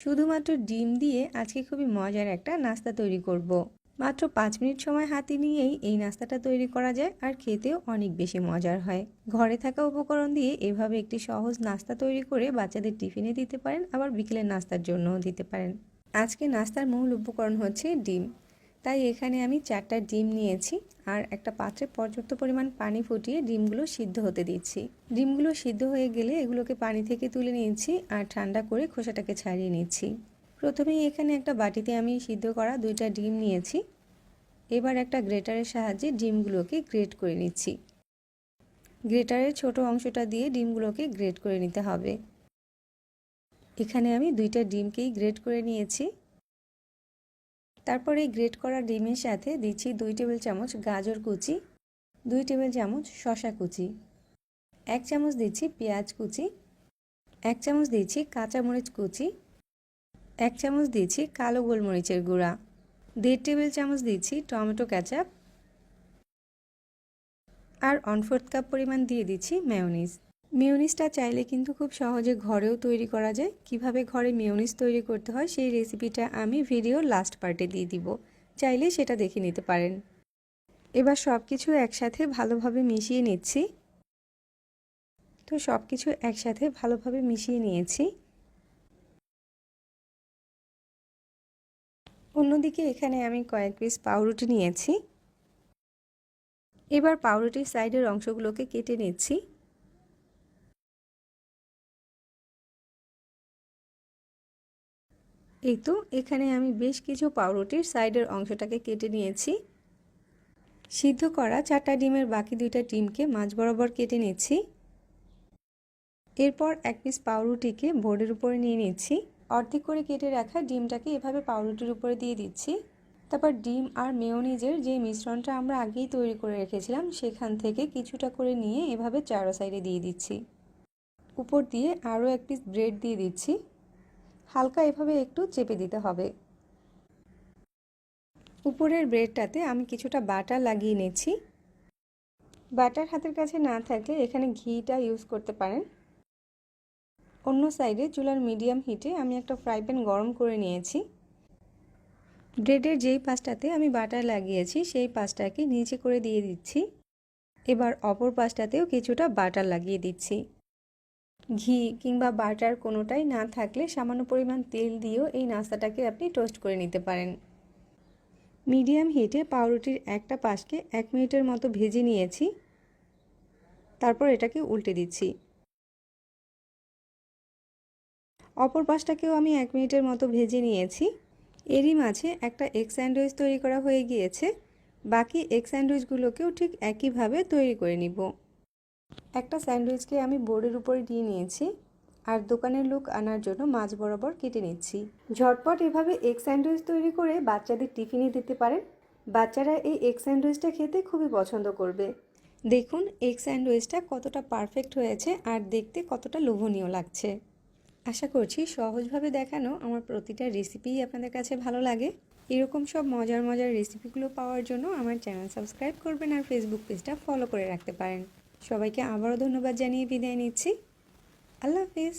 শুধুমাত্র ডিম দিয়ে আজকে খুবই মজার একটা নাস্তা তৈরি করব। মাত্র 5 মিনিট সময় হাতে নিয়েই এই নাস্তাটা তৈরি করা যায় আর খেতেও অনেক বেশি মজার হয়। ঘরে থাকা উপকরণ দিয়ে এভাবে একটি সহজ নাস্তা তৈরি করে বাচ্চাদের টিফিনে দিতে পারেন, আবার বিকেলের নাস্তার জন্যও দিতে পারেন। আজকে নাস্তার মূল উপকরণ হচ্ছে ডিম। তাই এখানে আমি 4টা ডিম নিয়েছি আর একটা পাত্রে পর্যাপ্ত পরিমাণ পানি ফুটিয়ে ডিমগুলো সিদ্ধ হতে দিচ্ছি। ডিমগুলো সিদ্ধ হয়ে গেলে এগুলোকে পানি থেকে তুলে নিচ্ছি আর ঠান্ডা করে খোসাটাকে ছাড়িয়ে নিচ্ছি। প্রথমেই এখানে একটা বাটিতে আমি সিদ্ধ করা 2টা ডিম নিয়েছি। এবার একটা গ্রেটারের সাহায্যে ডিমগুলোকে গ্রেট করে নিচ্ছি। গ্রেটারের ছোট অংশটা দিয়ে ডিমগুলোকে গ্রেট করে নিতে হবে। এখানে আমি 2টা ডিমকেই গ্রেট করে নিয়েছি। তারপর এই গ্রেট করা ডিমের সাথে দিচ্ছি 2 টেবিল চামচ গাজর কুচি, 2 টেবিল চামচ শসা কুচি, 1 চামচ দিচ্ছি পেঁয়াজ কুচি, 1 চামচ দিচ্ছি কাঁচামরিচ কুচি, 1 চামচ দিচ্ছি কালো গোলমরিচের গুঁড়া, 1.5 টেবিল চামচ দিচ্ছি টমেটো কেচাপ আর 1/4 কাপ পরিমাণ দিয়ে দিচ্ছি মেয়োনিজ। মেয়োনিজটা চাইলে কিন্তু খুব সহজে ঘরেও তৈরি করা যায়। কিভাবে ঘরে মেয়োনিজ তৈরি করতে হয় সেই রেসিপিটা আমি ভিডিওর লাস্ট পার্টে দিয়ে দিব, চাইলে সেটা দেখে নিতে পারেন। এবার সব কিছু একসাথে ভালোভাবে মিশিয়ে নিচ্ছি। তো সব কিছু একসাথে ভালোভাবে মিশিয়ে নিয়েছি। অন্যদিকে এখানে আমি কয়েক পিস পাউরুটি নিয়েছি। এবার পাউরুটির সাইডের অংশগুলোকে কেটে নিচ্ছি। এই তো এখানে আমি বেশ কিছু পাউরুটির সাইডের অংশটাকে কেটে নিয়েছি। সিদ্ধ করা 4টা ডিমের বাকি 2টা ডিমকে মাঝ বরাবর কেটে নিচ্ছি। এরপর 1 পিস পাউরুটিকে বোর্ডের উপরে নিয়ে নিচ্ছি। অর্ধেক করে কেটে রাখা ডিমটাকে এভাবে পাউরুটির উপরে দিয়ে দিচ্ছি। তারপর ডিম আর মেয়োনিজের যে মিশ্রণটা আমরা আগেই তৈরি করে রেখেছিলাম সেখান থেকে কিছুটা করে নিয়ে এভাবে চারো সাইডে দিয়ে দিচ্ছি। উপর দিয়ে আরও 1 পিস ব্রেড দিয়ে দিচ্ছি। হালকা এভাবে একটু চেপে দিতে হবে। উপরের ব্রেডটাতে আমি কিছুটা বাটার লাগিয়ে নিচ্ছি। বাটার হাতের কাছে না থাকলে এখানে ঘিটা ইউজ করতে পারেন। অন্য সাইডে চুলার মিডিয়াম হিটে আমি একটা ফ্রাই প্যান গরম করে নিয়েছি। ব্রেডের যেই পাশটাতে আমি বাটার লাগিয়েছি সেই পাশটাকে নিচে করে দিয়ে দিচ্ছি। এবার অপর পাশটাতেও কিছুটা বাটার লাগিয়ে দিচ্ছি। ঘি কিংবা বাটার কোনোটাই না থাকলে সামান্য পরিমাণ তেল দিয়েও এই নাস্তাটাকে আপনি টোস্ট করে নিতে পারেন। মিডিয়াম হিটে পাউরুটির একটা পাশকে 1 মিনিটের মতো ভেজে নিয়েছি। তারপর এটাকে উল্টে দিচ্ছি। অপর পাশটাকেও আমি 1 মিনিটের মতো ভেজে নিয়েছি। এরই মাঝে একটা এগ স্যান্ডউইচ তৈরি করা হয়ে গিয়েছে। বাকি এগ স্যান্ডউইচগুলোকেও ঠিক একইভাবে তৈরি করে নিব। একটা স্যান্ডউইচকে আমি বোর্ডের উপরে দিয়ে নিয়েছি আর দোকানের লুক আনার জন্য মাঝ বরাবর কেটে নিচ্ছি। ঝটপট এভাবে এগ স্যান্ডউইচ তৈরি করে বাচ্চাদের টিফিনে দিতে পারেন। বাচ্চারা এই এগ স্যান্ডউইচটা খেতে খুবই পছন্দ করবে। দেখুন এগ স্যান্ডউইচটা কতটা পারফেক্ট হয়েছে আর দেখতে কতটা লোভনীয় লাগছে। আশা করছি সহজভাবে দেখানো আমার প্রতিটা রেসিপিই আপনাদের কাছে ভালো লাগে। এরকম সব মজার মজার রেসিপিগুলো পাওয়ার জন্য আমার চ্যানেল সাবস্ক্রাইব করবেন আর ফেসবুক পেজটা ফলো করে রাখতে পারেন। সবাইকে আবারও ধন্যবাদ জানিয়ে বিদায় নিচ্ছি। আল্লাহ হাফেজ।